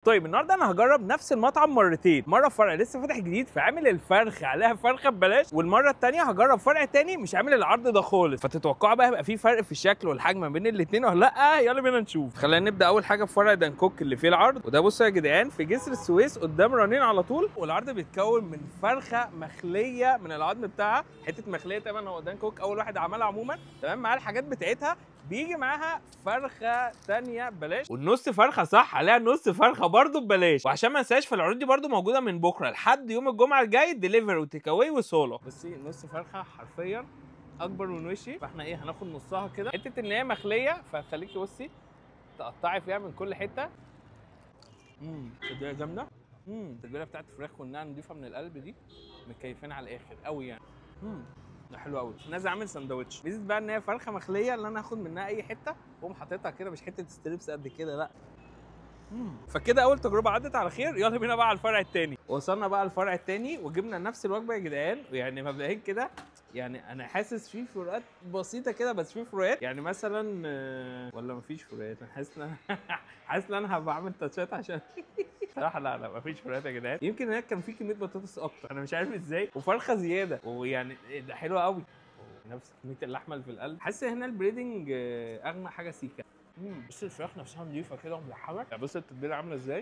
طيب النهارده انا هجرب نفس المطعم مرتين، مره فرع لسه فاتح جديد فعامل الفرخه عليها فرخه ببلاش، والمره الثانيه هجرب فرع تاني مش عامل العرض ده خالص. فتتوقعوا بقى هيبقى في فرق في الشكل والحجم ما بين الاثنين ولا لا؟ يلا بينا نشوف. خلينا نبدا اول حاجه بفرع دانكوك اللي فيه العرض، وده بصوا يا جدعان في جسر السويس قدام رنين على طول. والعرض بيتكون من فرخه مخليه من العظم بتاعها، حته مخليه تمام. هو دانكوك اول واحد عملها عموما تمام، معاه الحاجات بتاعتها، بيجي معاها فرخه ثانيه ببلاش، والنص فرخه صح عليها نص فرخه برده ببلاش. وعشان ما انساش فالعروض دي برده موجوده من بكره لحد يوم الجمعه الجاي، دليفري وتيك اواي وسولو. بصي نص فرخه حرفيا اكبر من وشي، فاحنا ايه هناخد نصها كده. حته ان هي مخليه فهتخليكي بصي تقطعي فيها من كل حته. التتبيله جامده. التتبيله بتاعت الفراخ وانها نضيفه من القلب دي، مكيفين على الاخر قوي يعني. ده حلو قوي. نازل عامل سندوتش. ميزه بقى ان هي فرخه مخليه اللي انا هاخد منها اي حته واقوم حاططها كده، مش حته ستريبس قد كده لا. فكده اول تجربه عدت على خير. يلا بينا بقى على الفرع الثاني. وصلنا بقى الفرع الثاني وجبنا نفس الوجبه يا جدعان. يعني مبدئيا كده يعني انا حاسس في فروقات بسيطه كده، بس في فروقات يعني مثلا ولا مفيش فروقات؟ انا حاسس ان حاسس ان انا هبقى عامل تاتشات عشان صراحه لا مفيش فروقات يا جدعان. يمكن هناك كان في كميه بطاطس اكتر، انا مش عارف ازاي، وفرخه زياده، ويعني ده حلو قوي. نفس كميه اللحمه اللي في القلب. حاسس هنا البريدنج اغنى حاجه سيكا. بص الفراخ نفسها نضيفه كده وملحمه. يعني بص التتبيله عامله ازاي.